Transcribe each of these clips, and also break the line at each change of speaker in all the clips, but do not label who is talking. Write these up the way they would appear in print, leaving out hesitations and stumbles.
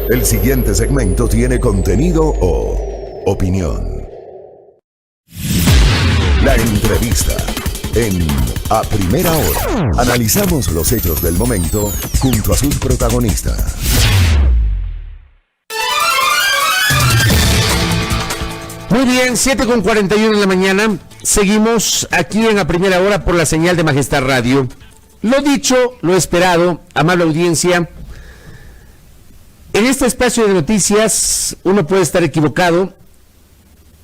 El siguiente segmento tiene contenido o opinión. La entrevista en A Primera Hora. Analizamos los hechos del momento junto a sus protagonistas.
Muy bien, 7:41 de la mañana. Seguimos aquí en A Primera Hora por la señal de Majestad Radio. Lo dicho, lo esperado, amable audiencia. En este espacio de noticias uno puede estar equivocado,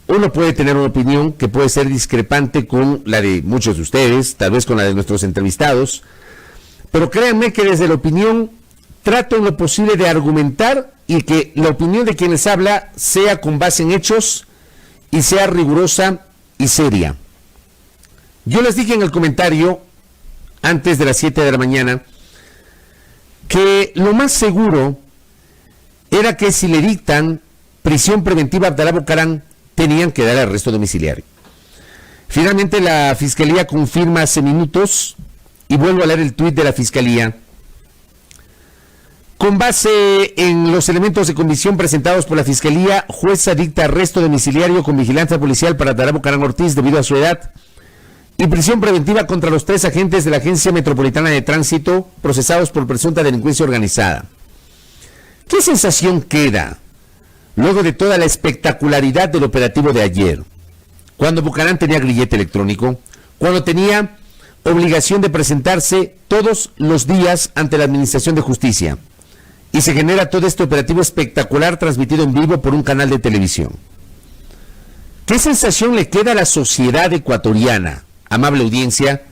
uno puede tener una opinión que puede ser discrepante con la de muchos de ustedes, tal vez con la de nuestros entrevistados, pero créanme que desde la opinión trato en lo posible de argumentar y que la opinión de quienes habla sea con base en hechos y sea rigurosa y seria. Yo les dije en el comentario, antes de las 7 de la mañana, que lo más seguro era que si le dictan prisión preventiva a Abdalá Bucaram, tenían que dar arresto domiciliario. Finalmente la Fiscalía confirma hace minutos, y vuelvo a leer el tuit de la Fiscalía, con base en los elementos de convicción presentados por la Fiscalía, jueza dicta arresto domiciliario con vigilancia policial para Abdalá Bucaram Ortiz debido a su edad y prisión preventiva contra los 3 agentes de la Agencia Metropolitana de Tránsito procesados por presunta delincuencia organizada. ¿Qué sensación queda luego de toda la espectacularidad del operativo de ayer? Cuando Bucaram tenía grillete electrónico, cuando tenía obligación de presentarse todos los días ante la Administración de Justicia, y se genera todo este operativo espectacular transmitido en vivo por un canal de televisión. ¿Qué sensación le queda a la sociedad ecuatoriana, amable audiencia,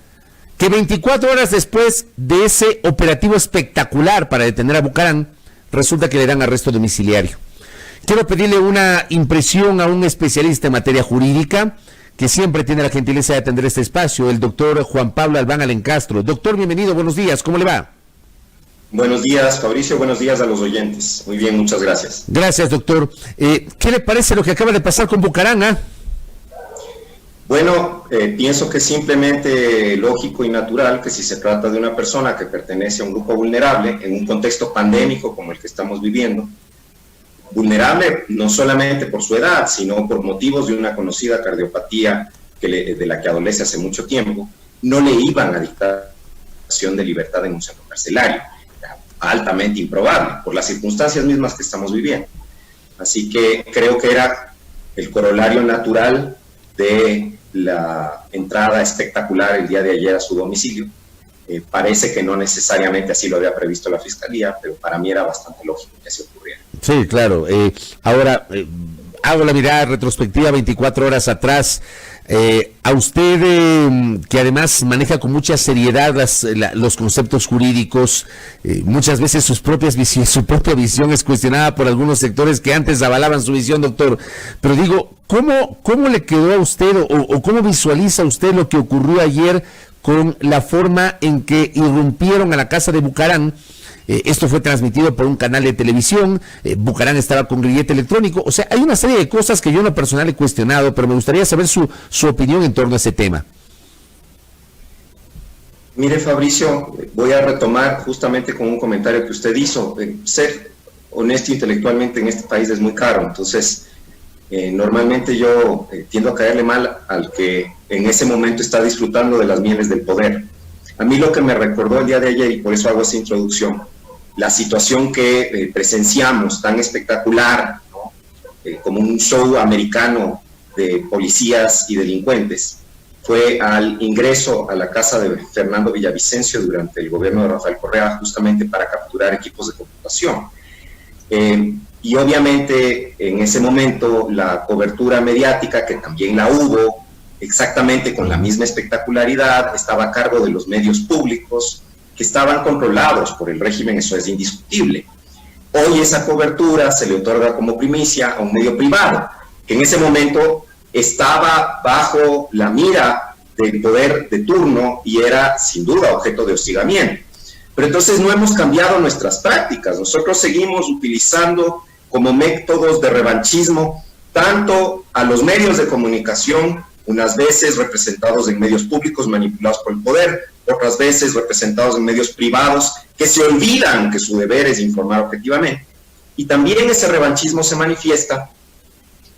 que 24 horas después de ese operativo espectacular para detener a Bucaram, resulta que le dan arresto domiciliario? Quiero pedirle una impresión a un especialista en materia jurídica que siempre tiene la gentileza de atender este espacio, el doctor Juan Pablo Albán Alencastro. Doctor, bienvenido, buenos días, ¿cómo le va?
Buenos días, Fabricio, buenos días a los oyentes. Muy bien, muchas gracias.
Gracias, doctor. ¿Qué le parece lo que acaba de pasar con Bucaram?
Bueno, pienso que es simplemente lógico y natural que si se trata de una persona que pertenece a un grupo vulnerable, en un contexto pandémico como el que estamos viviendo, vulnerable no solamente por su edad, sino por motivos de una conocida cardiopatía de la que adolece hace mucho tiempo, no le iban a dictar acción de libertad en un centro carcelario. Era altamente improbable, por las circunstancias mismas que estamos viviendo. Así que creo que era el corolario natural de la entrada espectacular el día de ayer a su domicilio. Parece que no necesariamente así lo había previsto la Fiscalía, pero para mí era bastante lógico que así ocurriera.
Sí, claro. Ahora, hago la mirada retrospectiva 24 horas atrás. A usted, que además maneja con mucha seriedad los conceptos jurídicos, muchas veces su propia visión es cuestionada por algunos sectores que antes avalaban su visión, doctor. Pero digo, ¿cómo le quedó a usted o cómo visualiza usted lo que ocurrió ayer con la forma en que irrumpieron a la casa de Bucaram? Esto fue transmitido por un canal de televisión, Bucaram estaba con grillete electrónico, o sea, hay una serie de cosas que yo en lo personal he cuestionado, pero me gustaría saber su opinión en torno a ese tema.
Mire, Fabricio, voy a retomar justamente con un comentario que usted hizo. Ser honesto intelectualmente en este país es muy caro, entonces normalmente yo tiendo a caerle mal al que en ese momento está disfrutando de las mieles del poder. A mí lo que me recordó el día de ayer, y por eso hago esa introducción, la situación que presenciamos tan espectacular, ¿no? Como un show americano de policías y delincuentes, fue al ingreso a la casa de Fernando Villavicencio durante el gobierno de Rafael Correa, justamente para capturar equipos de computación. Y obviamente en ese momento la cobertura mediática, que también la hubo, exactamente con la misma espectacularidad, estaba a cargo de los medios públicos que estaban controlados por el régimen, eso es indiscutible. Hoy esa cobertura se le otorga como primicia a un medio privado, que en ese momento estaba bajo la mira del poder de turno y era sin duda objeto de hostigamiento. Pero entonces no hemos cambiado nuestras prácticas, nosotros seguimos utilizando como métodos de revanchismo tanto a los medios de comunicación, unas veces representados en medios públicos manipulados por el poder, otras veces representados en medios privados que se olvidan que su deber es informar objetivamente, Y también ese revanchismo se manifiesta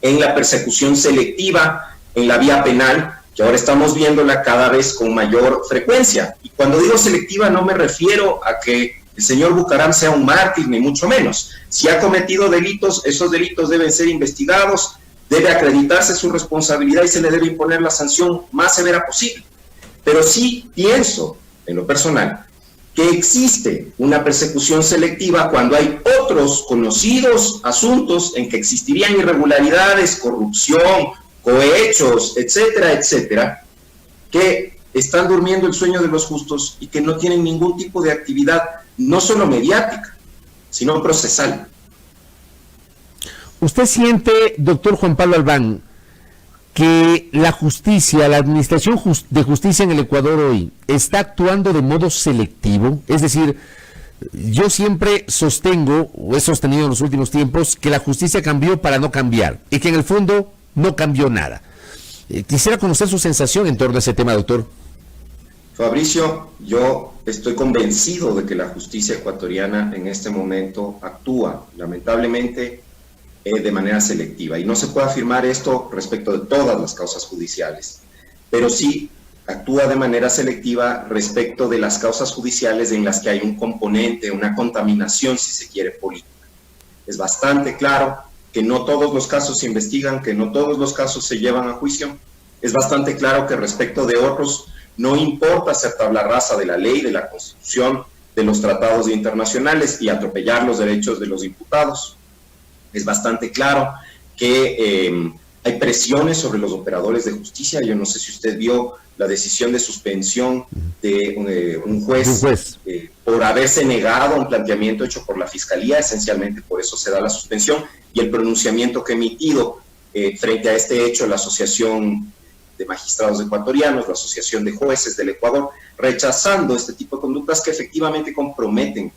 en la persecución selectiva en la vía penal, que ahora estamos viéndola cada vez con mayor frecuencia. Y cuando digo selectiva no me refiero a que el señor Bucaram sea un mártir, ni mucho menos. Si ha cometido delitos, esos delitos deben ser investigados, debe acreditarse su responsabilidad y se le debe imponer la sanción más severa posible. Pero sí pienso, en lo personal, que existe una persecución selectiva cuando hay otros conocidos asuntos en que existirían irregularidades, corrupción, cohechos, etcétera, etcétera, que están durmiendo el sueño de los justos y que no tienen ningún tipo de actividad, no solo mediática, sino procesal.
¿Usted siente, doctor Juan Pablo Albán, que la justicia, la administración de justicia en el Ecuador hoy está actuando de modo selectivo? Es decir, yo siempre sostengo, o he sostenido en los últimos tiempos, que la justicia cambió para no cambiar y que en el fondo no cambió nada. Quisiera conocer su sensación en torno a ese tema, doctor.
Fabricio, yo estoy convencido de que la justicia ecuatoriana en este momento actúa, lamentablemente, de manera selectiva. Y no se puede afirmar esto respecto de todas las causas judiciales, pero sí actúa de manera selectiva respecto de las causas judiciales en las que hay un componente, una contaminación, si se quiere, política. Es bastante claro que no todos los casos se investigan, que no todos los casos se llevan a juicio. Es bastante claro que respecto de otros no importa ser tabla rasa de la ley, de la Constitución, de los tratados internacionales y atropellar los derechos de los imputados. Es bastante claro que hay presiones sobre los operadores de justicia. Yo no sé si usted vio la decisión de suspensión de un juez por haberse negado a un planteamiento hecho por la Fiscalía, esencialmente por eso se da la suspensión, y el pronunciamiento que ha emitido frente a este hecho la Asociación de Magistrados Ecuatorianos, la Asociación de Jueces del Ecuador, rechazando este tipo de conductas que efectivamente comprometen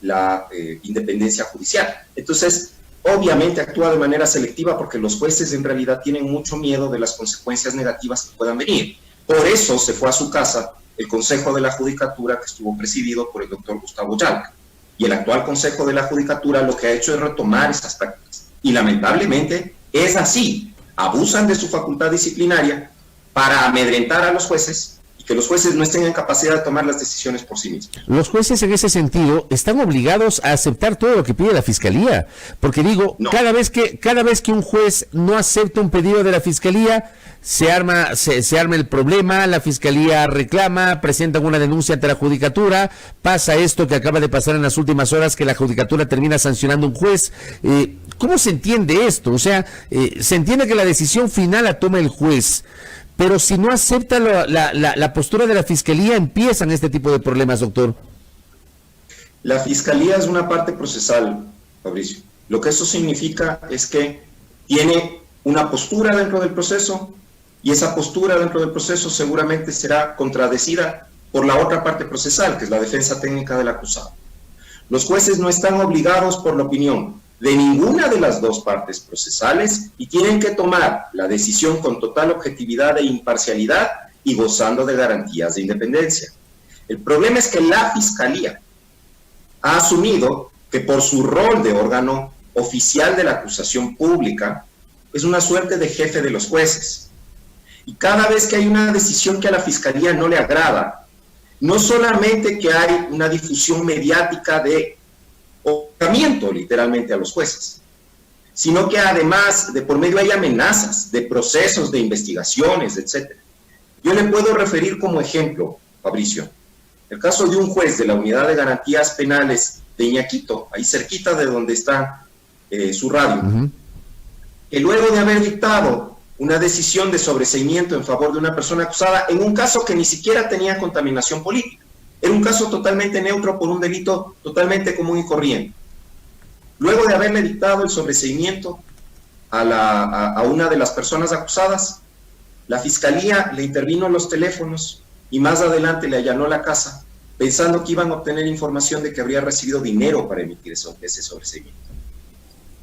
la independencia judicial. Entonces, obviamente actúa de manera selectiva porque los jueces en realidad tienen mucho miedo de las consecuencias negativas que puedan venir. Por eso se fue a su casa el Consejo de la Judicatura, que estuvo presidido por el doctor Gustavo Yalca. Y el actual Consejo de la Judicatura lo que ha hecho es retomar estas prácticas. Y lamentablemente es así. Abusan de su facultad disciplinaria para amedrentar a los jueces y que los jueces no estén en capacidad de tomar las decisiones por sí mismos.
Los jueces en ese sentido están obligados a aceptar todo lo que pide la Fiscalía, porque digo, no. cada vez que un juez no acepta un pedido de la Fiscalía, se arma el problema, la Fiscalía reclama, presentan una denuncia ante la Judicatura, pasa esto que acaba de pasar en las últimas horas, que la Judicatura termina sancionando a un juez. ¿Cómo se entiende esto? O sea, se entiende que la decisión final la toma el juez, pero si no acepta la postura de la Fiscalía, empiezan este tipo de problemas, doctor.
La Fiscalía es una parte procesal, Fabricio. Lo que eso significa es que tiene una postura dentro del proceso, y esa postura dentro del proceso seguramente será contradecida por la otra parte procesal, que es la defensa técnica del acusado. Los jueces no están obligados por la opinión de ninguna de las dos partes procesales y tienen que tomar la decisión con total objetividad e imparcialidad y gozando de garantías de independencia. El problema es que la Fiscalía ha asumido que por su rol de órgano oficial de la acusación pública es una suerte de jefe de los jueces. Y cada vez que hay una decisión que a la Fiscalía no le agrada, no solamente que hay una difusión mediática de ahorcamiento literalmente a los jueces, sino que además de por medio hay amenazas de procesos, de investigaciones, etc. Yo le puedo referir como ejemplo, Fabricio, el caso de un juez de la Unidad de Garantías Penales de Iñaquito, ahí cerquita de donde está su radio, que luego de haber dictado una decisión de sobreseimiento en favor de una persona acusada en un caso que ni siquiera tenía contaminación política, era un caso totalmente neutro por un delito totalmente común y corriente. Luego de haberle dictado el sobreseimiento a una de las personas acusadas, la Fiscalía le intervino en los teléfonos y más adelante le allanó la casa, pensando que iban a obtener información de que habría recibido dinero para emitir ese sobreseimiento.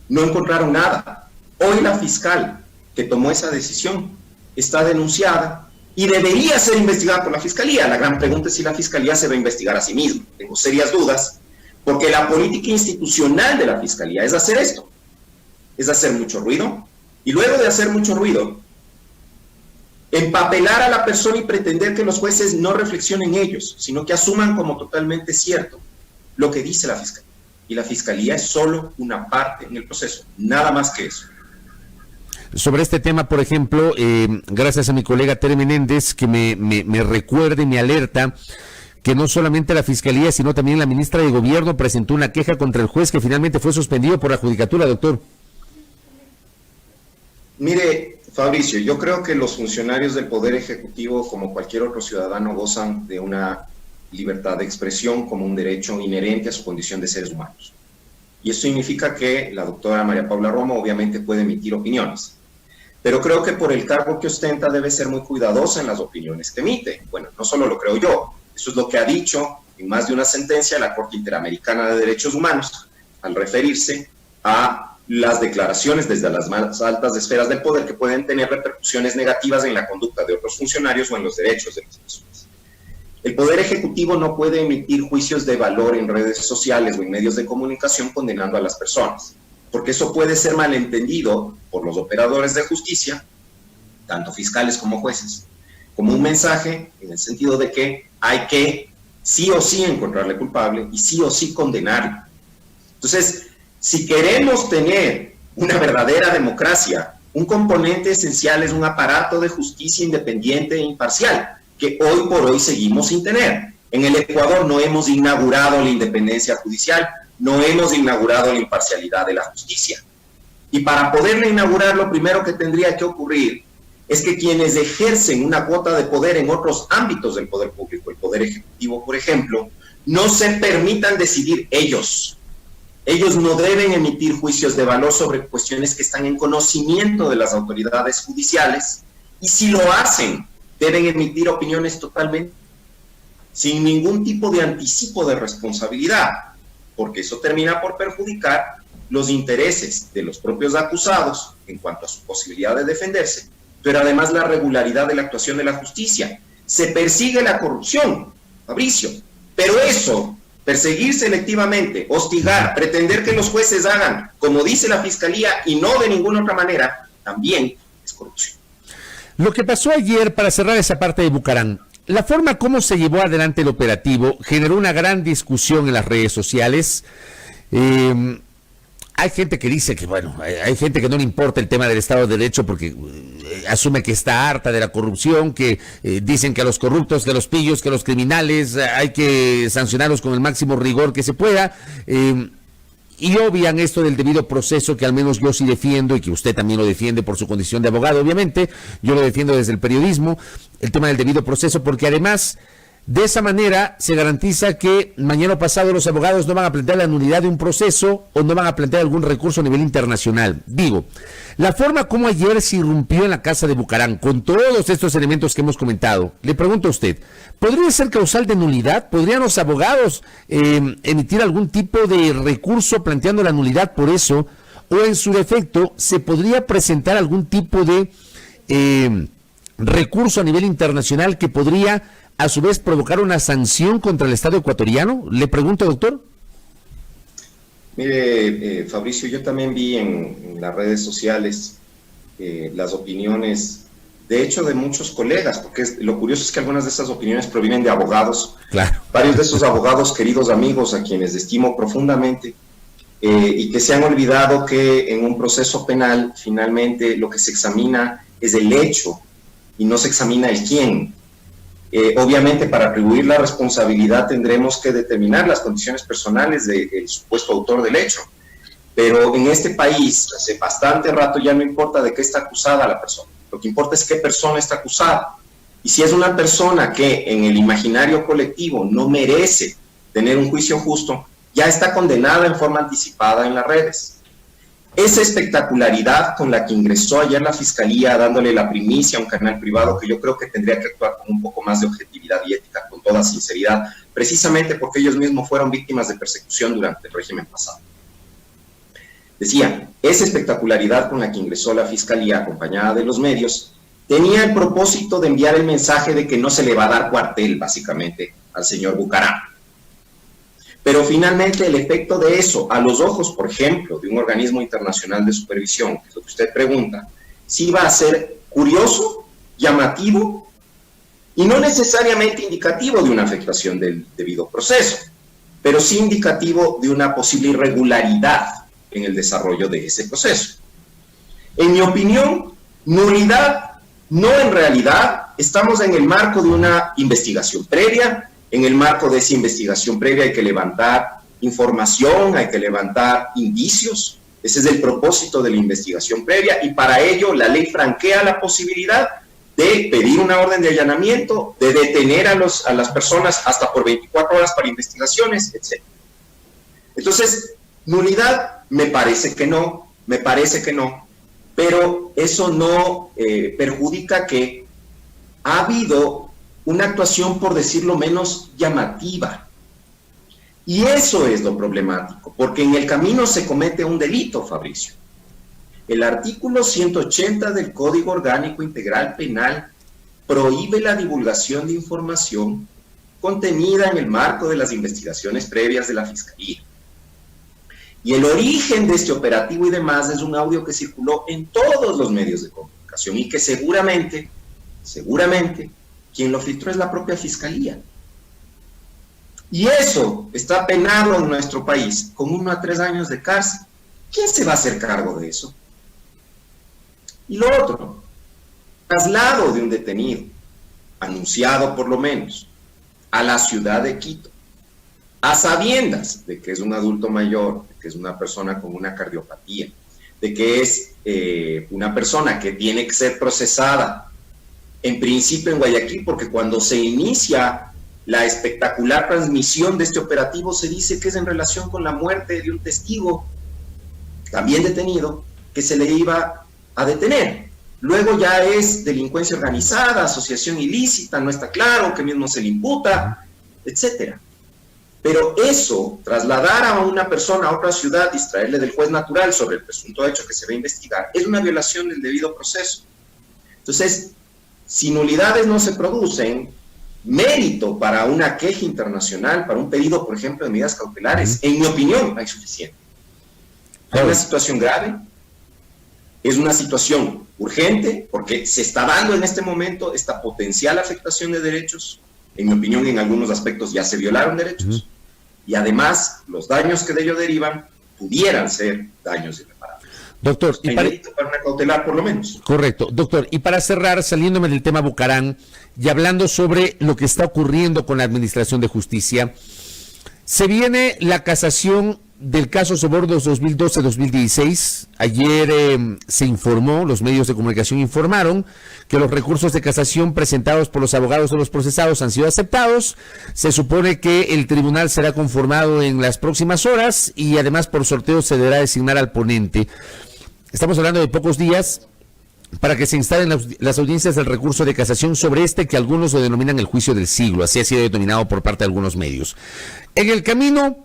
No encontraron nada. Hoy la fiscal que tomó esa decisión está denunciada y debería ser investigada por la Fiscalía. La gran pregunta es si la Fiscalía se va a investigar a sí misma. Tengo serias dudas, Porque la política institucional de la Fiscalía es hacer esto, es hacer mucho ruido, y luego de hacer mucho ruido, empapelar a la persona y pretender que los jueces no reflexionen ellos, sino que asuman como totalmente cierto lo que dice la Fiscalía. Y la Fiscalía es solo una parte en el proceso, nada más que eso.
Sobre este tema, por ejemplo, gracias a mi colega Tere Menéndez, que me recuerda y me alerta que no solamente la Fiscalía, sino también la ministra de Gobierno presentó una queja contra el juez que finalmente fue suspendido por la judicatura, doctor.
Mire, Fabricio, yo creo que los funcionarios del Poder Ejecutivo, como cualquier otro ciudadano, gozan de una libertad de expresión como un derecho inherente a su condición de seres humanos. Y eso significa que la doctora María Paula Romo obviamente puede emitir opiniones. Pero creo que por el cargo que ostenta debe ser muy cuidadosa en las opiniones que emite. Bueno, no solo lo creo yo, eso es lo que ha dicho en más de una sentencia la Corte Interamericana de Derechos Humanos al referirse a las declaraciones desde las más altas esferas del poder que pueden tener repercusiones negativas en la conducta de otros funcionarios o en los derechos de las personas. El Poder Ejecutivo no puede emitir juicios de valor en redes sociales o en medios de comunicación condenando a las personas, porque eso puede ser malentendido por los operadores de justicia, tanto fiscales como jueces, como un mensaje en el sentido de que hay que sí o sí encontrarle culpable y sí o sí condenarle. Entonces, si queremos tener una verdadera democracia, un componente esencial es un aparato de justicia independiente e imparcial, que hoy por hoy seguimos sin tener. En el Ecuador no hemos inaugurado la independencia judicial, no hemos inaugurado la imparcialidad de la justicia. Y para poderla inaugurar, lo primero que tendría que ocurrir es que quienes ejercen una cuota de poder en otros ámbitos del poder público, el Poder Ejecutivo, por ejemplo, no se permitan decidir ellos. Ellos no deben emitir juicios de valor sobre cuestiones que están en conocimiento de las autoridades judiciales, y si lo hacen, deben emitir opiniones totalmente sin ningún tipo de anticipo de responsabilidad, porque eso termina por perjudicar los intereses de los propios acusados en cuanto a su posibilidad de defenderse, pero además la regularidad de la actuación de la justicia. Se persigue la corrupción, Fabricio, pero eso, perseguir selectivamente, hostigar, pretender que los jueces hagan como dice la Fiscalía y no de ninguna otra manera, también es corrupción.
Lo que pasó ayer, para cerrar esa parte de Bucaram, la forma como se llevó adelante el operativo generó una gran discusión en las redes sociales. Hay gente que dice que, bueno, hay gente que no le importa el tema del Estado de Derecho porque asume que está harta de la corrupción, que dicen que a los corruptos, que a los pillos, que a los criminales hay que sancionarlos con el máximo rigor que se pueda. Y obvian esto del debido proceso, que al menos yo sí defiendo, y que usted también lo defiende por su condición de abogado, obviamente. Yo lo defiendo desde el periodismo, el tema del debido proceso, porque además, de esa manera, se garantiza que mañana o pasado los abogados no van a plantear la nulidad de un proceso o no van a plantear algún recurso a nivel internacional. Digo, la forma como ayer se irrumpió en la casa de Bucaram, con todos estos elementos que hemos comentado, le pregunto a usted, ¿podría ser causal de nulidad? ¿Podrían los abogados emitir algún tipo de recurso planteando la nulidad por eso? ¿O en su defecto se podría presentar algún tipo de recurso a nivel internacional que podría a su vez provocar una sanción contra el Estado ecuatoriano? Le pregunto, doctor.
Mire, Fabricio, yo también vi en las redes sociales las opiniones, de hecho, de muchos colegas, porque lo curioso es que algunas de esas opiniones provienen de abogados,
claro.
Varios de esos abogados, queridos amigos, a quienes estimo profundamente, y que se han olvidado que en un proceso penal, finalmente, lo que se examina es el hecho y no se examina el quién. Obviamente, para atribuir la responsabilidad tendremos que determinar las condiciones personales del supuesto autor del hecho. Pero en este país, hace bastante rato ya no importa de qué está acusada la persona. Lo que importa es qué persona está acusada. Y si es una persona que en el imaginario colectivo no merece tener un juicio justo, ya está condenada en forma anticipada en las redes. Esa espectacularidad con la que ingresó ayer la Fiscalía dándole la primicia a un canal privado, que yo creo que tendría que actuar con un poco más de objetividad y ética, con toda sinceridad, precisamente porque ellos mismos fueron víctimas de persecución durante el régimen pasado. Decía, esa espectacularidad con la que ingresó la Fiscalía acompañada de los medios tenía el propósito de enviar el mensaje de que no se le va a dar cuartel, básicamente, al señor Bucaram. Pero finalmente el efecto de eso, a los ojos, por ejemplo, de un organismo internacional de supervisión, que es lo que usted pregunta, sí va a ser curioso, llamativo y no necesariamente indicativo de una afectación del debido proceso, pero sí indicativo de una posible irregularidad en el desarrollo de ese proceso. En mi opinión, nulidad, no en realidad, estamos en el marco de una investigación previa. En el marco de esa investigación previa hay que levantar información, hay que levantar indicios. Ese es el propósito de la investigación previa y para ello la ley franquea la posibilidad de pedir una orden de allanamiento, de detener a las personas hasta por 24 horas para investigaciones, etc. Entonces, nulidad, me parece que no, pero eso no perjudica que ha habido una actuación, por decirlo menos, llamativa. Y eso es lo problemático, porque en el camino se comete un delito, Fabricio. El artículo 180 del Código Orgánico Integral Penal prohíbe la divulgación de información contenida en el marco de las investigaciones previas de la Fiscalía. Y el origen de este operativo y demás es un audio que circuló en todos los medios de comunicación y que seguramente, quien lo filtró es la propia Fiscalía. Y eso está penado en nuestro país con 1 a 3 años de cárcel. ¿Quién se va a hacer cargo de eso? Y lo otro, traslado de un detenido, anunciado por lo menos, a la ciudad de Quito, a sabiendas de que es un adulto mayor, de que es una persona con una cardiopatía, de que es una persona que tiene que ser procesada, en principio en Guayaquil, porque cuando se inicia la espectacular transmisión de este operativo se dice que es en relación con la muerte de un testigo, también detenido, que se le iba a detener. Luego ya es delincuencia organizada, asociación ilícita, no está claro, que mismo se le imputa, etcétera. Pero eso, trasladar a una persona a otra ciudad, distraerle del juez natural sobre el presunto hecho que se va a investigar, es una violación del debido proceso. Entonces, si nulidades no se producen, mérito para una queja internacional, para un pedido, por ejemplo, de medidas cautelares, en mi opinión, hay suficiente. Es una situación grave, es una situación urgente, porque se está dando en este momento esta potencial afectación de derechos. En mi opinión, en algunos aspectos ya se violaron derechos, y además los daños que de ello derivan pudieran ser daños irreparables.
Doctor,
hay mérito para una cautelar por lo menos.
Correcto. Doctor, y para cerrar, saliéndome del tema Bucaram y hablando sobre lo que está ocurriendo con la Administración de Justicia, se viene la casación del caso Sobornos 2012-2016. Ayer se informó, los medios de comunicación informaron que los recursos de casación presentados por los abogados de los procesados han sido aceptados. Se supone que el tribunal será conformado en las próximas horas y además por sorteo se deberá designar al ponente. Estamos hablando de pocos días para que se instalen las audiencias del recurso de casación sobre este que algunos lo denominan el juicio del siglo, así ha sido denominado por parte de algunos medios. En el camino,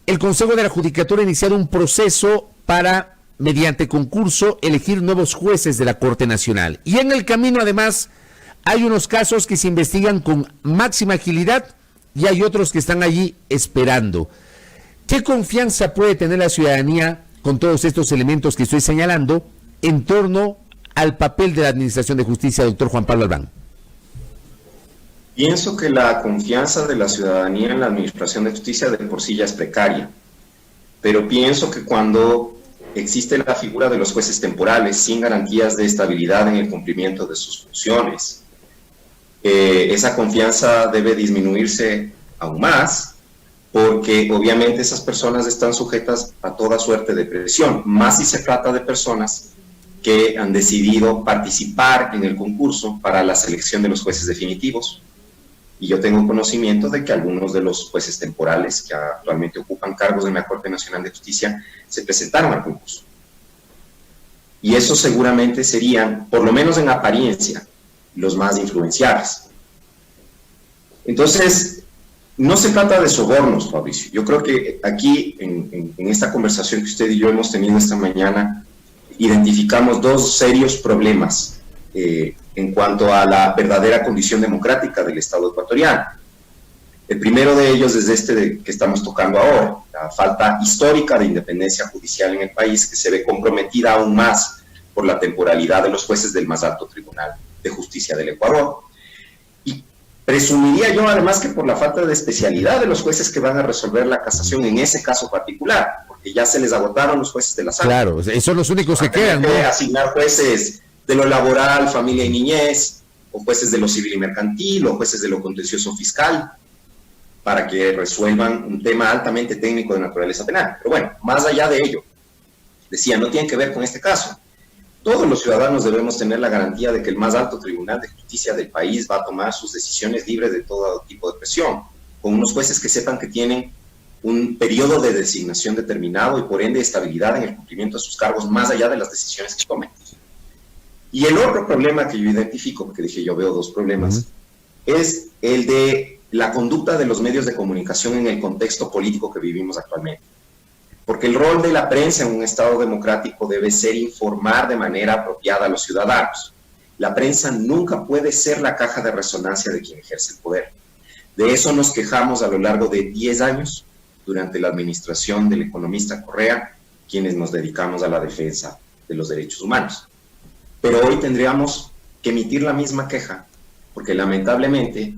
el Consejo de la Judicatura ha iniciado un proceso para, mediante concurso, elegir nuevos jueces de la Corte Nacional. Y en el camino, además, hay unos casos que se investigan con máxima agilidad y hay otros que están allí esperando. ¿Qué confianza puede tener la ciudadanía con todos estos elementos que estoy señalando en torno al papel de la Administración de Justicia, doctor Juan Pablo Albán?
Pienso que la confianza de la ciudadanía en la Administración de Justicia de por sí ya es precaria, pero pienso que cuando existe la figura de los jueces temporales sin garantías de estabilidad en el cumplimiento de sus funciones, esa confianza debe disminuirse aún más, porque obviamente esas personas están sujetas a toda suerte de presión, más si se trata de personas que han decidido participar en el concurso para la selección de los jueces definitivos. Y yo tengo conocimiento de que algunos de los jueces temporales que actualmente ocupan cargos en la Corte Nacional de Justicia se presentaron al concurso. Y esos seguramente serían, por lo menos en apariencia, los más influenciables. Entonces, no se trata de sobornos, Fabricio. Yo creo que aquí, en esta conversación que usted y yo hemos tenido esta mañana, identificamos dos serios problemas en cuanto a la verdadera condición democrática del Estado ecuatoriano. El primero de ellos es que estamos tocando ahora, la falta histórica de independencia judicial en el país, que se ve comprometida aún más por la temporalidad de los jueces del más alto Tribunal de Justicia del Ecuador. Y presumiría yo además que por la falta de especialidad de los jueces que van a resolver la casación en ese caso particular, porque ya se les agotaron los jueces de la sala.
Claro, son los únicos que quedan, ¿no?
Asignar jueces de lo laboral, familia y niñez, o jueces de lo civil y mercantil, o jueces de lo contencioso fiscal, para que resuelvan un tema altamente técnico de naturaleza penal. Pero bueno, más allá de ello, decía, no tiene que ver con este caso. Todos los ciudadanos debemos tener la garantía de que el más alto Tribunal de Justicia del país va a tomar sus decisiones libres de todo tipo de presión, con unos jueces que sepan que tienen un periodo de designación determinado y por ende estabilidad en el cumplimiento de sus cargos más allá de las decisiones que tomen. Y el otro problema que yo identifico, porque dije yo veo dos problemas, es el de la conducta de los medios de comunicación en el contexto político que vivimos actualmente. Porque el rol de la prensa en un Estado democrático debe ser informar de manera apropiada a los ciudadanos. La prensa nunca puede ser la caja de resonancia de quien ejerce el poder. De eso nos quejamos a lo largo de 10 años, durante la administración del economista Correa, quienes nos dedicamos a la defensa de los derechos humanos. Pero hoy tendríamos que emitir la misma queja, porque lamentablemente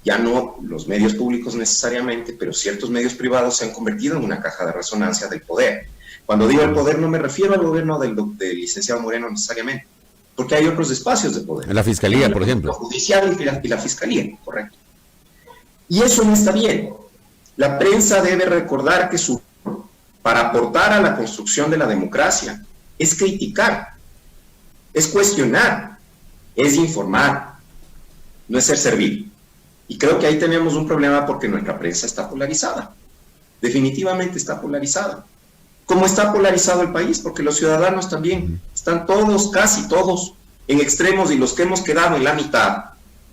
ya no los medios públicos necesariamente, pero ciertos medios privados se han convertido en una caja de resonancia del poder. Cuando digo el poder no me refiero al gobierno del licenciado Moreno necesariamente, porque hay otros espacios de poder.
En la Fiscalía, por ejemplo.
La judicial y la Fiscalía, correcto. Y eso no está bien. La prensa debe recordar que para aportar a la construcción de la democracia es criticar, es cuestionar, es informar, no es ser servil. Y creo que ahí tenemos un problema porque nuestra prensa está polarizada. Definitivamente está polarizada. ¿Cómo está polarizado el país? Porque los ciudadanos también están todos, casi todos, en extremos y los que hemos quedado en la mitad.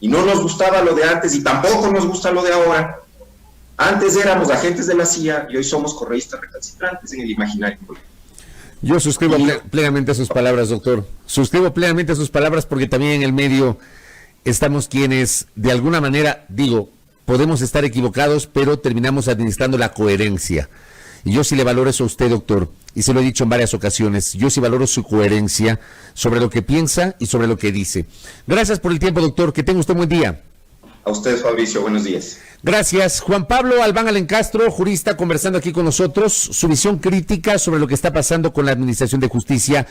Y no nos gustaba lo de antes y tampoco nos gusta lo de ahora. Antes éramos agentes de la CIA y hoy somos correístas recalcitrantes en el imaginario político.
Yo suscribo plenamente a sus palabras, doctor. Suscribo plenamente a sus palabras porque también en el medio estamos quienes, de alguna manera, podemos estar equivocados, pero terminamos administrando la coherencia. Y yo sí le valoro eso a usted, doctor, y se lo he dicho en varias ocasiones, yo sí valoro su coherencia sobre lo que piensa y sobre lo que dice. Gracias por el tiempo, doctor, que tenga usted un buen día.
A usted, Fabricio, buenos días.
Gracias. Juan Pablo Albán Alencastro, jurista, conversando aquí con nosotros, su visión crítica sobre lo que está pasando con la Administración de Justicia.